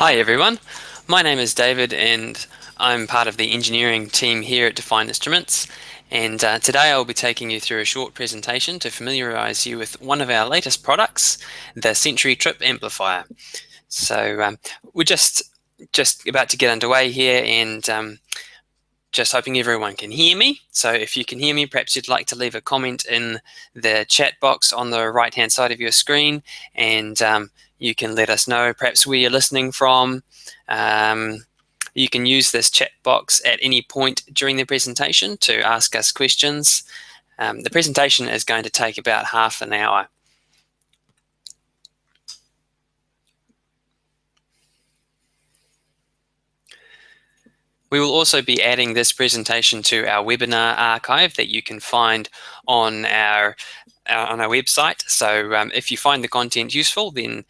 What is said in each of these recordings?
Hi everyone, my name is David and I'm part of the engineering team here at Define Instruments, and today I'll be taking you through a short presentation to familiarise you with one of our latest products, the Sentry Trip Amplifier. So we're just about to get underway here, and just hoping everyone can hear me. So if you can hear me, perhaps you'd like to leave a comment in the chat box on the right hand side of your screen, and you can let us know perhaps where you're listening from. You can use this chat box at any point during the presentation to ask us questions. The presentation is going to take about half an hour. We will also be adding this presentation to our webinar archive that you can find on our website. So if you find the content useful, then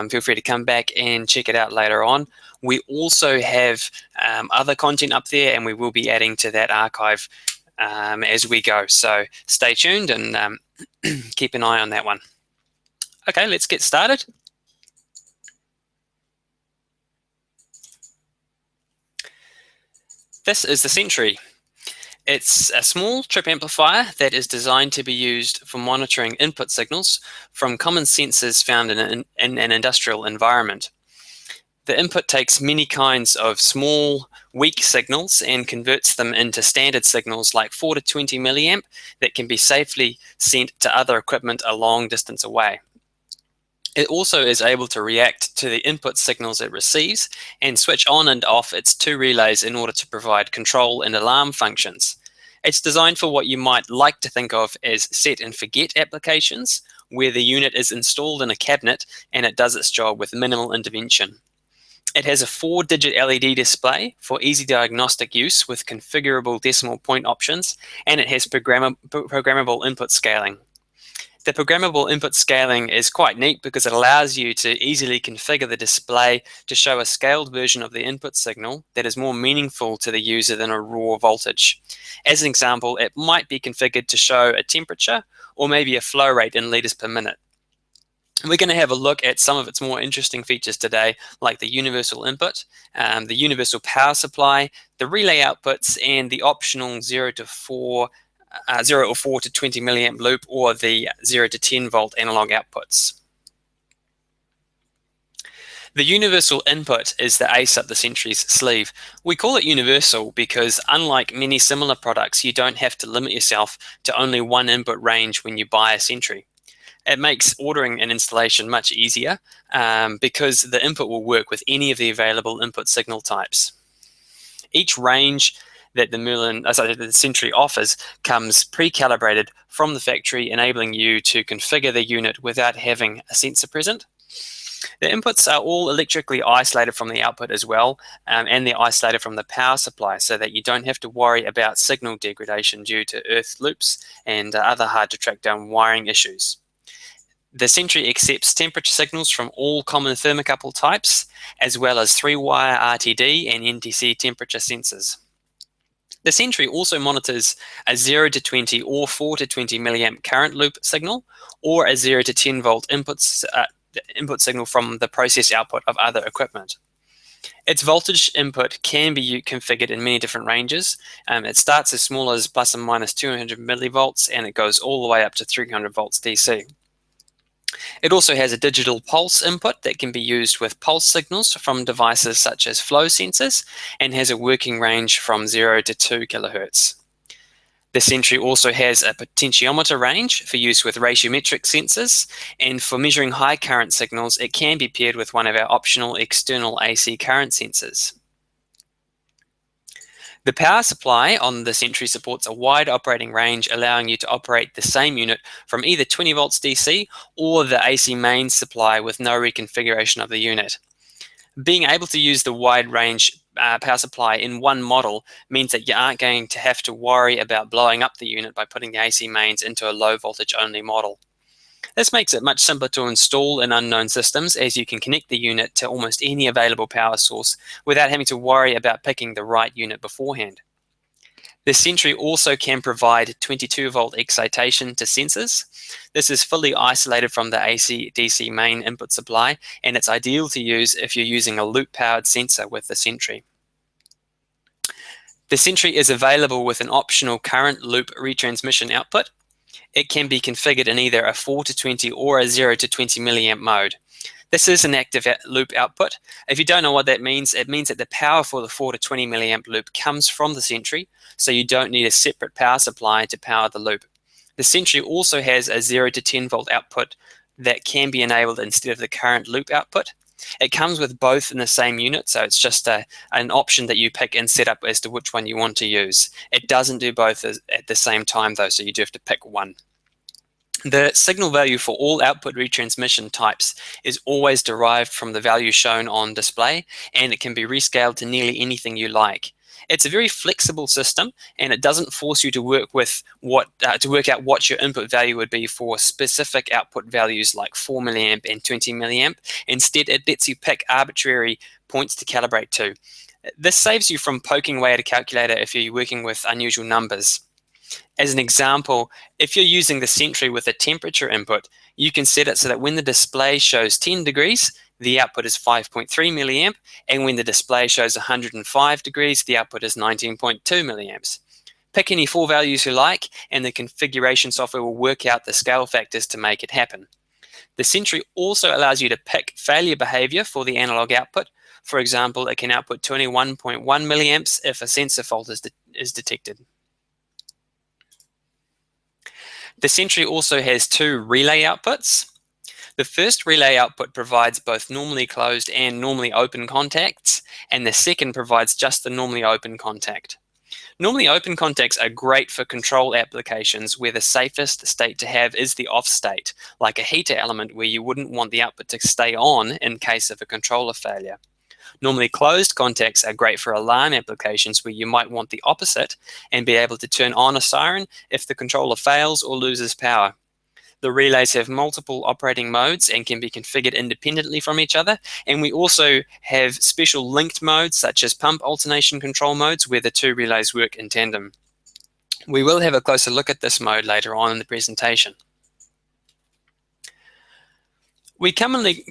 feel free to come back and check it out later on. We also have other content up there, and we will be adding to that archive as we go. So stay tuned and keep an eye on that one. Okay, let's get started. This is the Sentry. It's a small trip amplifier that is designed to be used for monitoring input signals from common sensors found in an industrial environment. The input takes many kinds of small, weak signals and converts them into standard signals like 4 to 20 milliamp that can be safely sent to other equipment a long distance away. It also is able to react to the input signals it receives and switch on and off its two relays in order to provide control and alarm functions. It's designed for what you might like to think of as set and forget applications, where the unit is installed in a cabinet and it does its job with minimal intervention. It has a 4-digit LED display for easy diagnostic use with configurable decimal point options, and it has programmable input scaling. The programmable input scaling is quite neat because it allows you to easily configure the display to show a scaled version of the input signal that is more meaningful to the user than a raw voltage. As an example, it might be configured to show a temperature or maybe a flow rate in liters per minute. We're going to have a look at some of its more interesting features today, like the universal input, the universal power supply, the relay outputs, and the optional 0 or 4 to 20 milliamp loop, or the 0 to 10 volt analog outputs. The universal input is the ace up the Sentry's sleeve. We call it universal because, unlike many similar products, you don't have to limit yourself to only one input range when you buy a Sentry. It makes ordering and installation much easier because the input will work with any of the available input signal types. Each range that the Sentry offers comes pre-calibrated from the factory, enabling you to configure the unit without having a sensor present. The inputs are all electrically isolated from the output as well, and they're isolated from the power supply so that you don't have to worry about signal degradation due to earth loops and other hard to track down wiring issues. The Sentry accepts temperature signals from all common thermocouple types, as well as 3-wire RTD and NTC temperature sensors. The Sentry also monitors a 0 to 20 or 4 to 20 milliamp current loop signal, or a 0 to 10 volt input signal from the process output of other equipment. Its voltage input can be configured in many different ranges. It starts as small as plus or minus 200 millivolts, and it goes all the way up to 300 volts DC. It also has a digital pulse input that can be used with pulse signals from devices such as flow sensors, and has a working range from 0 to 2 kilohertz. The Sentry also has a potentiometer range for use with ratiometric sensors, and for measuring high current signals, it can be paired with one of our optional external AC current sensors. The power supply on the Sentry supports a wide operating range, allowing you to operate the same unit from either 20 volts DC or the AC mains supply with no reconfiguration of the unit. Being able to use the wide range power supply in one model means that you aren't going to have to worry about blowing up the unit by putting the AC mains into a low voltage only model. This makes it much simpler to install in unknown systems, as you can connect the unit to almost any available power source without having to worry about picking the right unit beforehand. The Sentry also can provide 22-volt excitation to sensors. This is fully isolated from the AC/DC main input supply, and it's ideal to use if you're using a loop-powered sensor with the Sentry. The Sentry is available with an optional current loop retransmission output. It can be configured in either a 4 to 20 or a 0 to 20 milliamp mode. This is an active loop output. If you don't know what that means, it means that the power for the 4 to 20 milliamp loop comes from the Sentry, so you don't need a separate power supply to power the loop. The Sentry also has a 0 to 10 volt output that can be enabled instead of the current loop output. It comes with both in the same unit, so it's just an option that you pick and set up as to which one you want to use. It doesn't do both at the same time though, so you do have to pick one. The signal value for all output retransmission types is always derived from the value shown on display, and it can be rescaled to nearly anything you like. It's a very flexible system, and it doesn't force you to work out what your input value would be for specific output values like 4 milliamp and 20 milliamp. Instead, it lets you pick arbitrary points to calibrate to. This saves you from poking away at a calculator if you're working with unusual numbers. As an example, if you're using the Sentry with a temperature input, you can set it so that when the display shows 10 degrees, the output is 5.3 milliamp, and when the display shows 105 degrees, the output is 19.2 milliamps. Pick any four values you like, and the configuration software will work out the scale factors to make it happen. The Sentry also allows you to pick failure behavior for the analog output. For example, it can output 21.1 milliamps if a sensor fault is detected. The Sentry also has two relay outputs. The first relay output provides both normally closed and normally open contacts, and the second provides just the normally open contact. Normally open contacts are great for control applications where the safest state to have is the off state, like a heater element where you wouldn't want the output to stay on in case of a controller failure. Normally closed contacts are great for alarm applications where you might want the opposite and be able to turn on a siren if the controller fails or loses power. The relays have multiple operating modes and can be configured independently from each other, and we also have special linked modes such as pump alternation control modes where the two relays work in tandem. We will have a closer look at this mode later on in the presentation. We commonly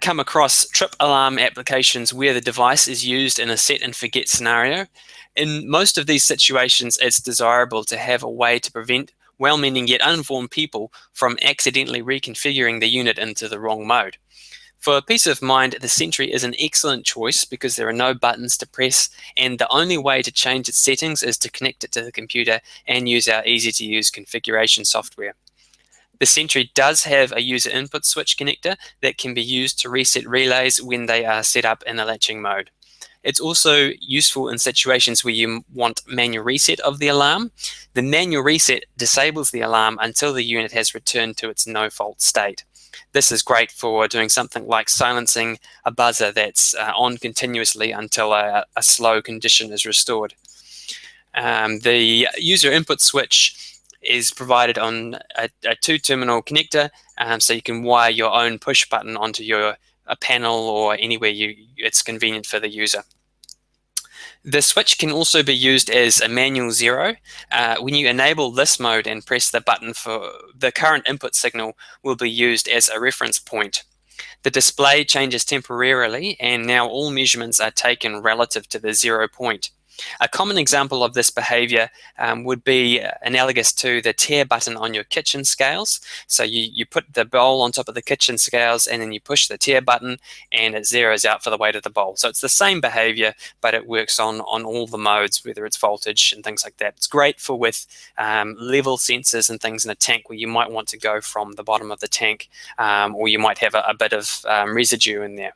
come across trip alarm applications where the device is used in a set and forget scenario. In most of these situations, it's desirable to have a way to prevent well-meaning yet uninformed people from accidentally reconfiguring the unit into the wrong mode. For peace of mind, the Sentry is an excellent choice because there are no buttons to press, and the only way to change its settings is to connect it to the computer and use our easy-to-use configuration software. The Sentry does have a user input switch connector that can be used to reset relays when they are set up in the latching mode. It's also useful in situations where you want manual reset of the alarm. The manual reset disables the alarm until the unit has returned to its no-fault state. This is great for doing something like silencing a buzzer that's on continuously until a slow condition is restored. The user input switch is provided on a two-terminal connector, so you can wire your own push button onto a panel or anywhere it's convenient for the user. The switch can also be used as a manual 0. When you enable this mode and press the button, for the current input signal will be used as a reference point. The display changes temporarily, and now all measurements are taken relative to the 0 point. A common example of this behavior would be analogous to the tare button on your kitchen scales. So you put the bowl on top of the kitchen scales and then you push the tare button and it zeroes out for the weight of the bowl. So it's the same behavior, but it works on all the modes, whether it's voltage and things like that. It's great for with level sensors and things in a tank where you might want to go from the bottom of the tank, or you might have a bit of residue in there.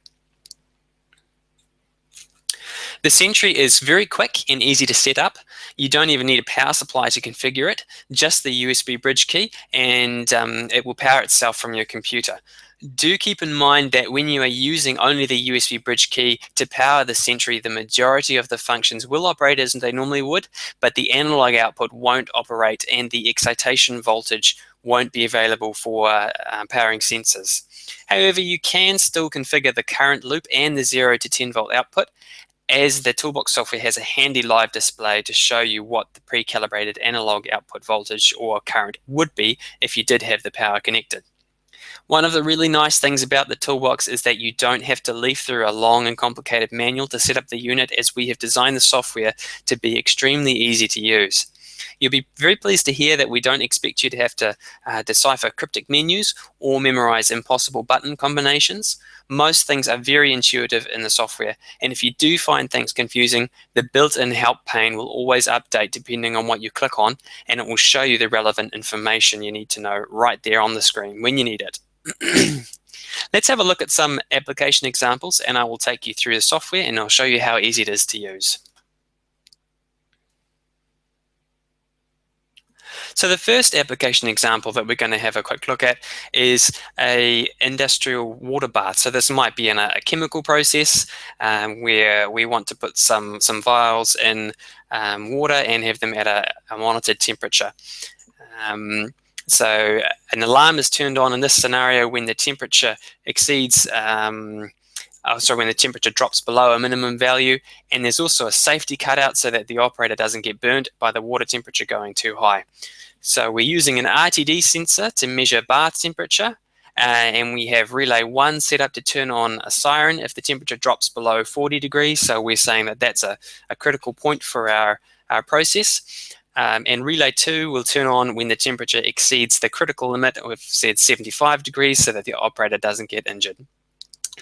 The Sentry is very quick and easy to set up. You don't even need a power supply to configure it, just the USB bridge key, and it will power itself from your computer. Do keep in mind that when you are using only the USB bridge key to power the Sentry, the majority of the functions will operate as they normally would, but the analog output won't operate and the excitation voltage won't be available for powering sensors. However, you can still configure the current loop and the 0 to 10 volt output. as the ToolBox software has a handy live display to show you what the pre-calibrated analog output voltage or current would be if you did have the power connected. One of the really nice things about the ToolBox is that you don't have to leaf through a long and complicated manual to set up the unit, as we have designed the software to be extremely easy to use. You'll be very pleased to hear that we don't expect you to have to decipher cryptic menus or memorize impossible button combinations. Most things are very intuitive in the software, and if you do find things confusing, the built-in help pane will always update depending on what you click on, and it will show you the relevant information you need to know right there on the screen when you need it. Let's have a look at some application examples, and I will take you through the software and I'll show you how easy it is to use. So the first application example that we're going to have a quick look at is a industrial water bath. So this might be in a chemical process where we want to put some vials in water and have them at a monitored temperature. So an alarm is turned on in this scenario when the temperature exceeds when the temperature drops below a minimum value, and there's also a safety cutout so that the operator doesn't get burnt by the water temperature going too high. So we're using an RTD sensor to measure bath temperature, and we have relay 1 set up to turn on a siren if the temperature drops below 40 degrees. So we're saying that that's a critical point for our process. And relay 2 will turn on when the temperature exceeds the critical limit. We've said 75 degrees so that the operator doesn't get injured.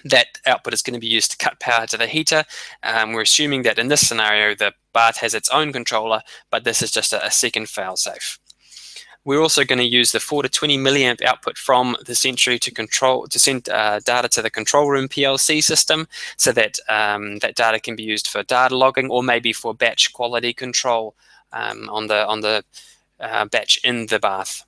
That output is going to be used to cut power to the heater. We're assuming that in this scenario, the bath has its own controller, but this is just a second failsafe. We're also going to use the 4 to 20 milliamp output from the Sentry to send data to the control room PLC system, so that that data can be used for data logging or maybe for batch quality control on the batch in the bath.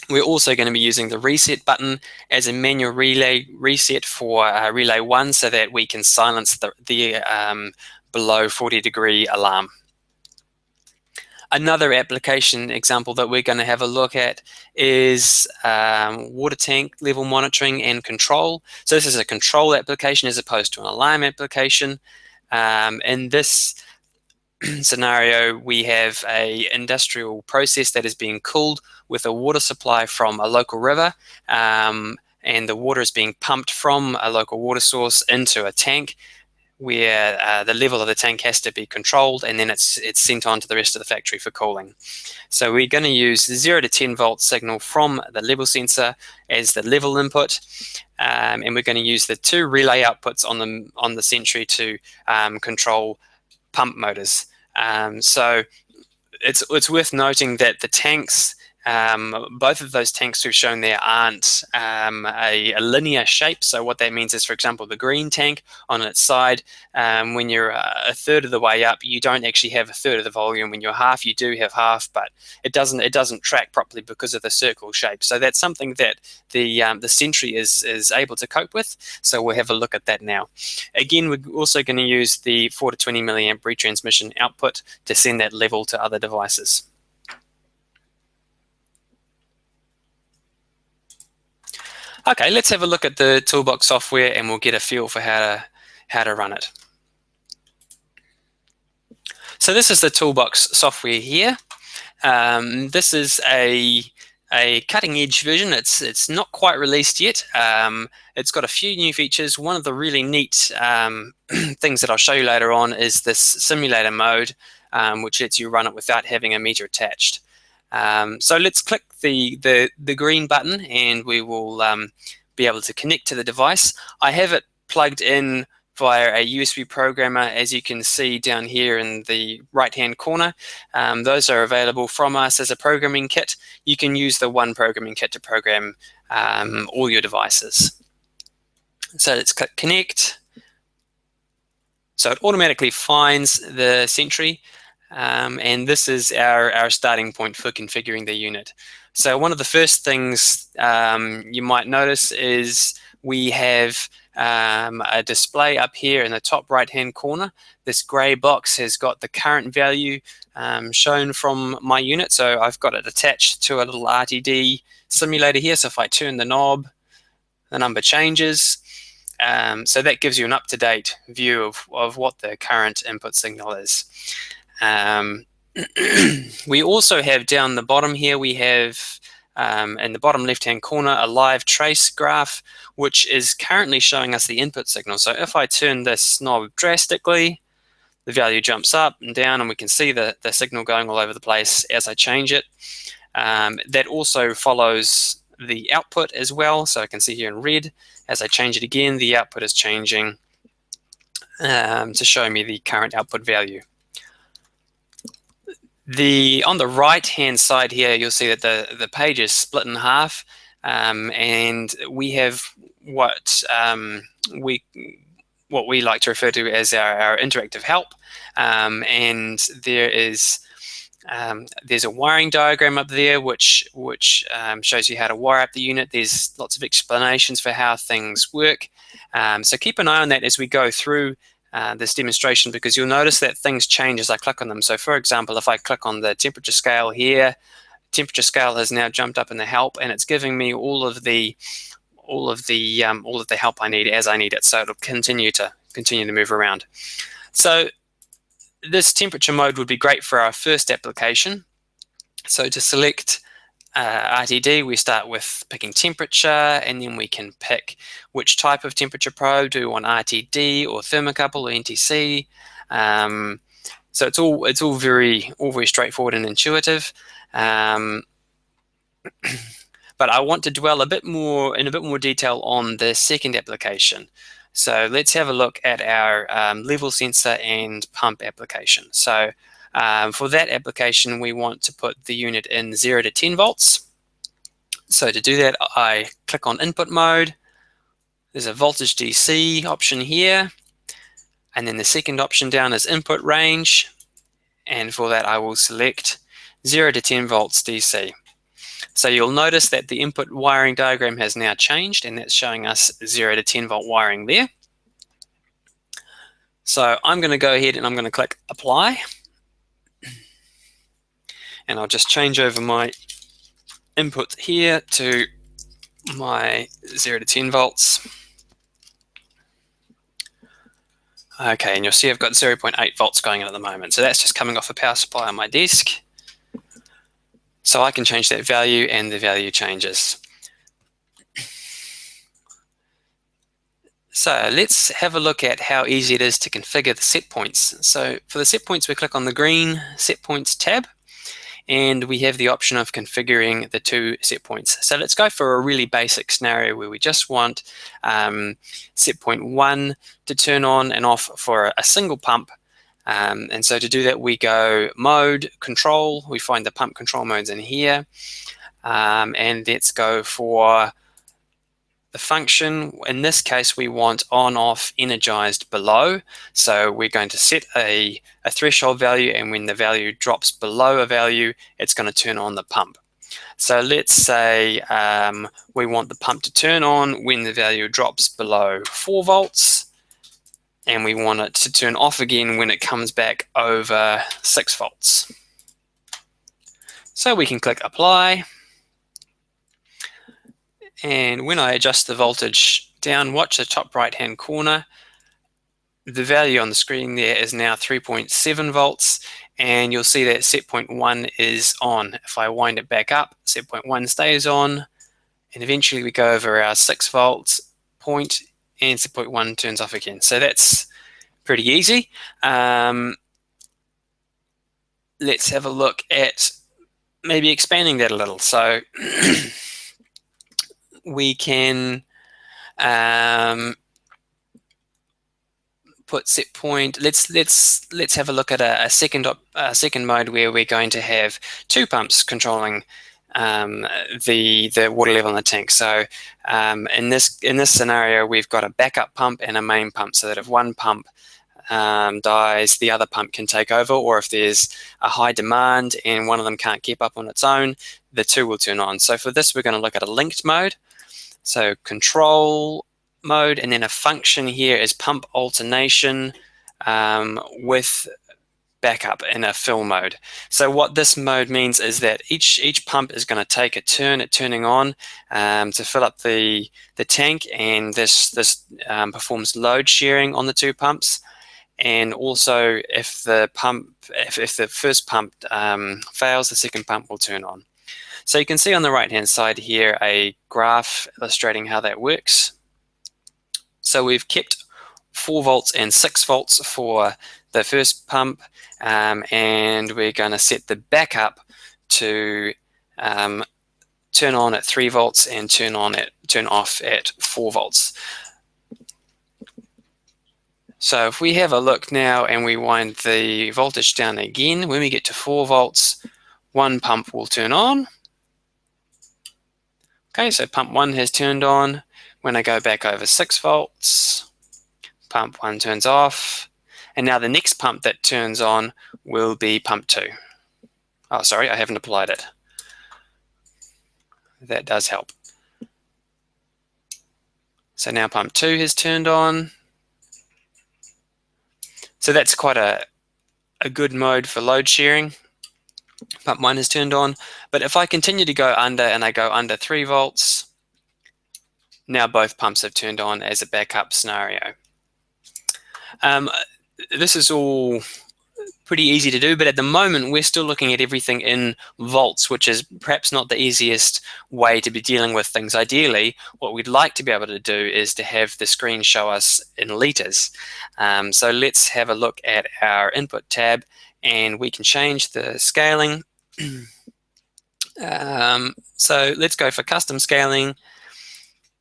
We're also going to be using the reset button as a manual relay reset for relay 1 so that we can silence the below 40 degree alarm. Another application example that we're going to have a look at is water tank level monitoring and control. So this is a control application as opposed to an alarm application. In this scenario, we have a industrial process that is being cooled with a water supply from a local river, and the water is being pumped from a local water source into a tank where the level of the tank has to be controlled, and then it's sent on to the rest of the factory for cooling. So we're going to use the 0 to 10 volt signal from the level sensor as the level input, and we're going to use the 2 relay outputs on the Sentry to control pump motors. So it's worth noting that the tanks, both of those tanks we've shown there aren't a linear shape. So what that means is, for example, the green tank on its side, when you're a third of the way up, you don't actually have a third of the volume. When you're half, you do have half, but it doesn't track properly because of the circle shape. So that's something that the Sentry is able to cope with. So we'll have a look at that now. Again, we're also going to use the 4 to 20 milliamp retransmission output to send that level to other devices. Okay, let's have a look at the ToolBox software and we'll get a feel for how to run it. So this is the ToolBox software here. This is a cutting edge version. It's not quite released yet. It's got a few new features. One of the really neat things that I'll show you later on is this simulator mode, which lets you run it without having a meter attached. So let's click the green button and we will be able to connect to the device. I have it plugged in via a USB programmer, as you can see down here in the right hand corner. Those are available from us as a programming kit. You can use the one programming kit to program all your devices. So let's click connect. So it automatically finds the Sentry. And this is our starting point for configuring the unit. So one of the first things you might notice is we have a display up here in the top right hand corner. This gray box has got the current value shown from my unit. So I've got it attached to a little RTD simulator here. So if I turn the knob, the number changes. So that gives you an up-to-date view of what the current input signal is. We also have down the bottom here, we have in the bottom left-hand corner a live trace graph, which is currently showing us the input signal. So if I turn this knob drastically, the value jumps up and down, and we can see the signal going all over the place as I change it. That also follows the output as well. So I can see here in red, as I change it again, the output is changing to show me the current output value. On the right-hand side here, you'll see that the page is split in half, and we have what we like to refer to as our interactive help, and there's a wiring diagram up there which shows you how to wire up the unit. There's lots of explanations for how things work, so keep an eye on that as we go through this demonstration, because you'll notice that things change as I click on them. So for example, if I click on the temperature scale here, temperature scale has now jumped up in the help, and it's giving me all of the help I need as I need it. So it'll continue to move around. So this temperature mode would be great for our first application. So to select RTD, we start with picking temperature, and then we can pick which type of temperature probe. Do we want RTD or thermocouple or NTC? So it's all very straightforward and intuitive. But I want to dwell in a bit more detail on the second application. So let's have a look at our level sensor and pump application. So for that application, we want to put the unit in 0 to 10 volts. So to do that, I click on input mode. There's a voltage DC option here. And then the second option down is input range. And for that, I will select 0 to 10 volts DC. So you'll notice that the input wiring diagram has now changed, and that's showing us 0 to 10 volt wiring there. So I'm going to go ahead and I'm going to click apply. And I'll just change over my input here to my 0 to 10 volts. Okay, and you'll see I've got 0.8 volts going in at the moment. So that's just coming off a power supply on my desk. So I can change that value, and the value changes. So let's have a look at how easy it is to configure the set points. So for the set points, we click on the green set points tab, and we have the option of configuring the 2 set points. So let's go for a really basic scenario where we just want set point 1 to turn on and off for a single pump. And so to do that, we go mode, control, we find the pump control modes in here, and let's go for the function. In this case, we want on, off, energized below. So we're going to set a threshold value, and when the value drops below a value, it's going to turn on the pump. So let's say we want the pump to turn on when the value drops below 4 volts. And we want it to turn off again when it comes back over 6 volts. So we can click apply. And when I adjust the voltage down, watch the top right hand corner. The value on the screen there is now 3.7 volts. And you'll see that set point 1 is on. If I wind it back up, set point 1 stays on. And eventually we go over our 6 volts point, and set point 1 turns off again. So that's pretty easy. Let's have a look at maybe expanding that a little. So we can put set point. Let's have a look at a second mode where we're going to have 2 pumps controlling the water level in the tank. So in this scenario, we've got a backup pump and a main pump, so that if one pump dies, the other pump can take over, or if there's a high demand and one of them can't keep up on its own, the 2 will turn on. So for this, we're going to look at a linked mode. So control mode, and then a function here is pump alternation with backup in a fill mode. So what this mode means is that each pump is going to take a turn at turning on to fill up the tank, and this performs load sharing on the two pumps. And also, if the first pump fails, the second pump will turn on. So you can see on the right hand side here a graph illustrating how that works. So we've kept 4 volts and 6 volts for the first pump, and we're going to set the backup to turn on at 3 volts and turn off at 4 volts. So if we have a look now and we wind the voltage down again, when we get to 4 volts, one pump will turn on. Okay, so pump 1 has turned on. When I go back over 6 volts, pump 1 turns off. And now the next pump that turns on will be pump 2. Oh, sorry, I haven't applied it. That does help. So now pump 2 has turned on. So that's quite a good mode for load sharing. Pump 1 is turned on. But if I continue to go under and I go under 3 volts, now both pumps have turned on as a backup scenario. This is all pretty easy to do, but at the moment we're still looking at everything in volts, which is perhaps not the easiest way to be dealing with things. Ideally, what we'd like to be able to do is to have the screen show us in liters. So let's have a look at our input tab, and we can change the scaling. So let's go for custom scaling.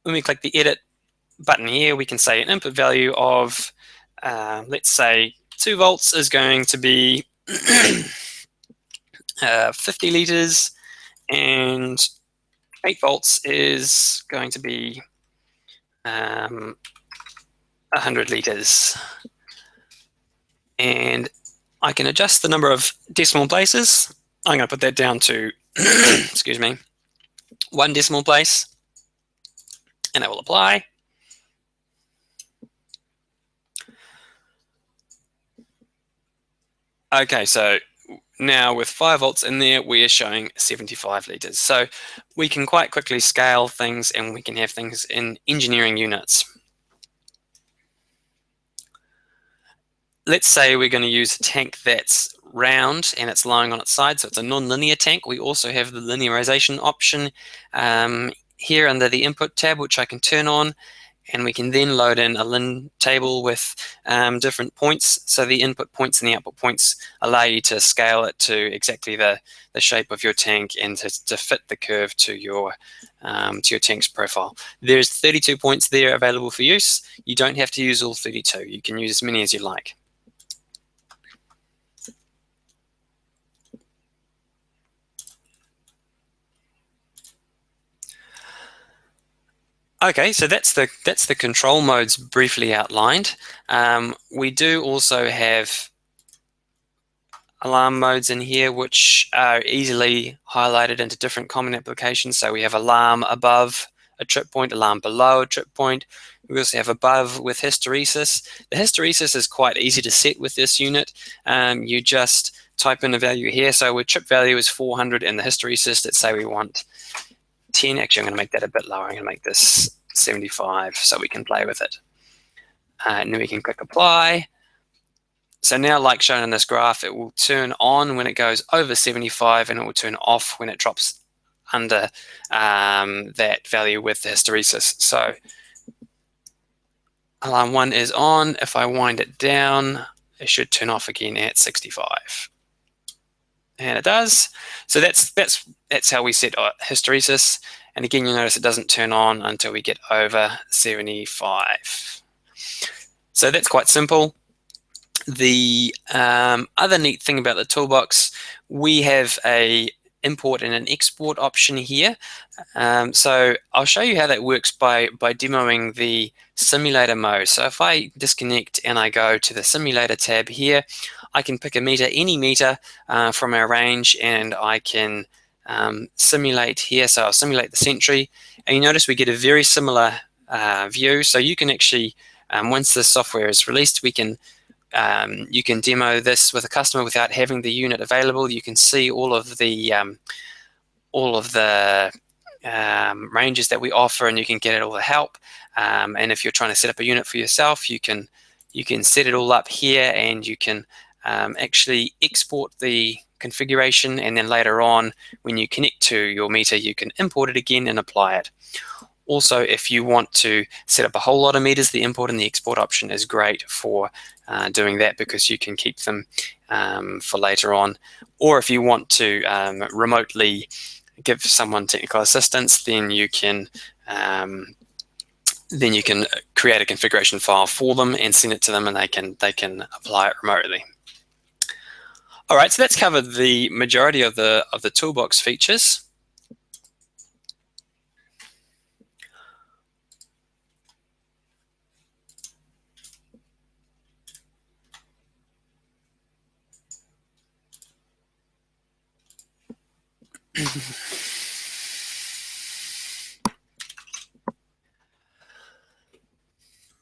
When we click the edit button here, we can say an input value of let's say 2 volts is going to be 50 liters, and 8 volts is going to be 100 liters. And I can adjust the number of decimal places. I'm going to put that down to, excuse me, 1 decimal place, and I will apply. Okay, so now with 5 volts in there, we are showing 75 liters. So we can quite quickly scale things, and we can have things in engineering units. Let's say we're going to use a tank that's round and it's lying on its side, so it's a non-linear tank. We also have the linearization option here under the input tab, which I can turn on, and we can then load in a lin table with different points. So the input points and the output points allow you to scale it to exactly the shape of your tank and to fit the curve to your tank's profile. There's 32 points there available for use. You don't have to use all 32. You can use as many as you like. Okay, so that's the control modes briefly outlined. We do also have alarm modes in here, which are easily highlighted into different common applications. So we have alarm above a trip point, alarm below a trip point. We also have above with hysteresis. The hysteresis is quite easy to set with this unit. You just type in a value here. So our trip value is 400, and the hysteresis, let's say we want 10. Actually, I'm going to make that a bit lower. I'm going to make this 75 so we can play with it. And then we can click apply. So now, like shown in this graph, it will turn on when it goes over 75, and it will turn off when it drops under that value with the hysteresis. So alarm 1 is on. If I wind it down, it should turn off again at 65. And it does. So that's how we set hysteresis. And again, you'll notice it doesn't turn on until we get over 75. So that's quite simple. The other neat thing about the toolbox, we have a import and an export option here. So I'll show you how that works by demoing the simulator mode. So if I disconnect and I go to the simulator tab here, I can pick a meter, any meter from our range, and I can simulate here. So I'll simulate the Sentry, and you notice we get a very similar view. So you can actually, once the software is released, we can You can demo this with a customer without having the unit available. You can see all of the ranges that we offer, and you can get all the help. And if you're trying to set up a unit for yourself, you can set it all up here, and you can actually export the configuration, and then later on when you connect to your meter, you can import it again and apply it. Also, if you want to set up a whole lot of meters, the import and the export option is great for doing that, because you can keep them for later on. Or if you want to remotely give someone technical assistance, then you can create a configuration file for them and send it to them, and they can apply it remotely. All right, so that's covered the majority of the toolbox features.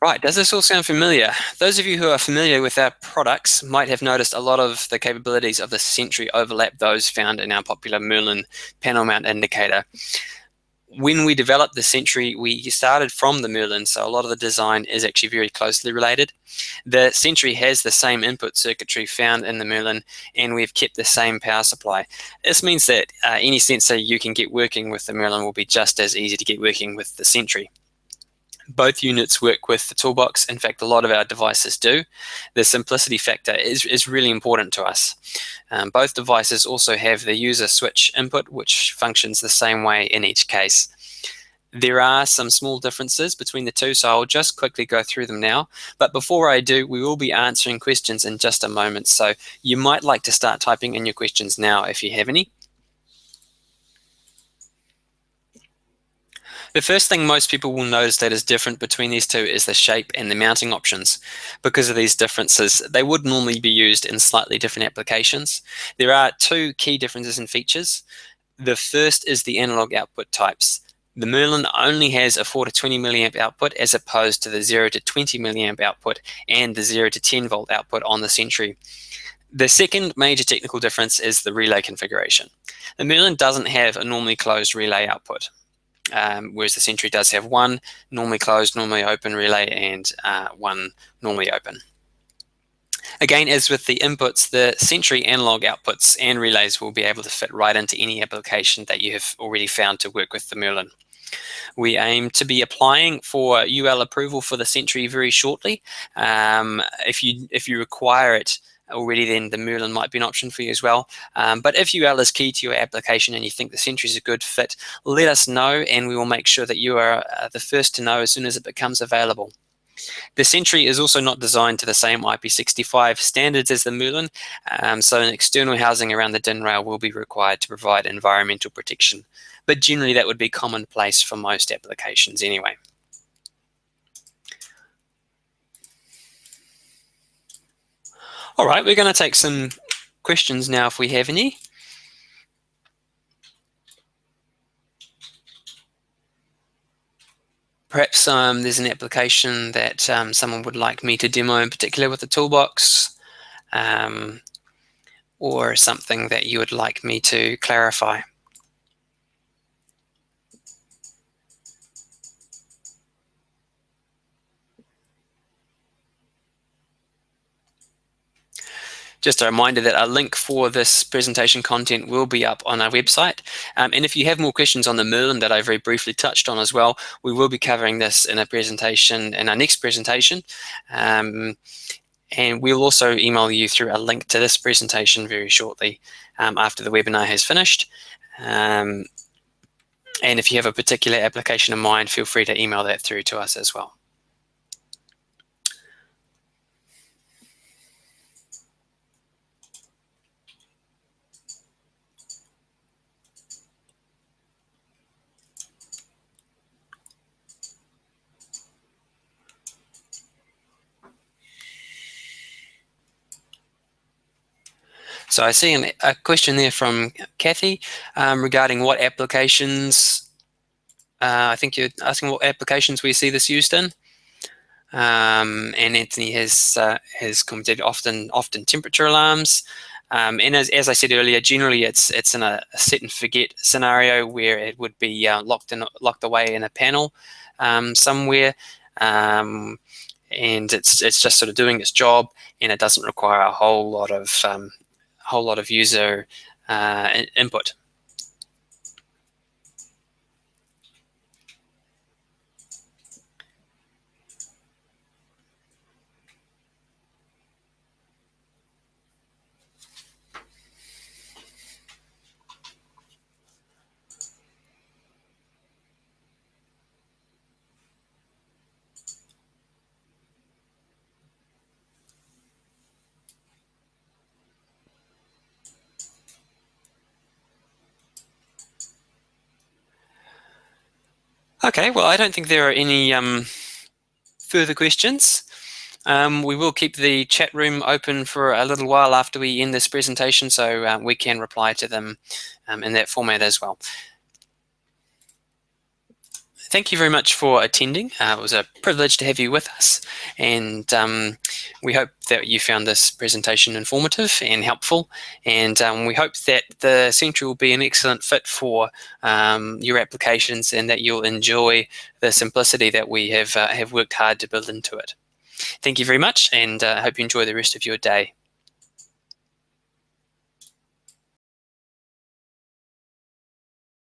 Right, does this all sound familiar? Those of you who are familiar with our products might have noticed a lot of the capabilities of the Sentry overlap those found in our popular Merlin panel mount indicator. When we developed the Sentry, we started from the Merlin, so a lot of the design is actually very closely related. The Sentry has the same input circuitry found in the Merlin, and we've kept the same power supply. This means that any sensor you can get working with the Merlin will be just as easy to get working with the Sentry. Both units work with the toolbox. In fact, a lot of our devices do. The simplicity factor is really important to us. Both devices also have the user switch input, which functions the same way in each case. There are some small differences between the two, so I'll just quickly go through them now. But before I do, we will be answering questions in just a moment, so you might like to start typing in your questions now if you have any. The first thing most people will notice that is different between these two is the shape and the mounting options. Because of these differences, they would normally be used in slightly different applications. There are two key differences in features. The first is the analog output types. The Merlin only has a 4 to 20 milliamp output, as opposed to the 0 to 20 milliamp output and the 0 to 10 volt output on the Sentry. The second major technical difference is the relay configuration. The Merlin doesn't have a normally closed relay output. Whereas the Sentry does have one normally closed, normally open relay, and one normally open. Again, as with the inputs, the Sentry analog outputs and relays will be able to fit right into any application that you have already found to work with the Merlin. We aim to be applying for UL approval for the Sentry very shortly. If you require it already, then the Merlin might be an option for you as well. But if UL is key to your application and you think the Sentry is a good fit, let us know, and we will make sure that you are the first to know as soon as it becomes available. The Sentry is also not designed to the same IP65 standards as the Merlin, so an external housing around the DIN rail will be required to provide environmental protection. But generally that would be commonplace for most applications anyway. All right, we're going to take some questions now if we have any. Perhaps there's an application that someone would like me to demo in particular with the toolbox, or something that you would like me to clarify. Just a reminder that a link for this presentation content will be up on our website. And if you have more questions on the Merlin that I very briefly touched on as well, we will be covering this in a presentation, in our next presentation. And we'll also email you through a link to this presentation very shortly after the webinar has finished. And if you have a particular application in mind, feel free to email that through to us as well. So I see a question there from Kathy regarding what applications, I think you're asking what applications we see this used in. And Anthony has commented often temperature alarms. And as I said earlier, generally it's in a set and forget scenario where it would be locked away in a panel somewhere, and it's just sort of doing its job, and it doesn't require a whole lot of user input. Okay, well, I don't think there are any further questions. We will keep the chat room open for a little while after we end this presentation, so we can reply to them in that format as well. Thank you very much for attending. It was a privilege to have you with us, and we hope that you found this presentation informative and helpful, and we hope that the Sentry will be an excellent fit for your applications, and that you'll enjoy the simplicity that we have worked hard to build into it. Thank you very much, and I hope you enjoy the rest of your day.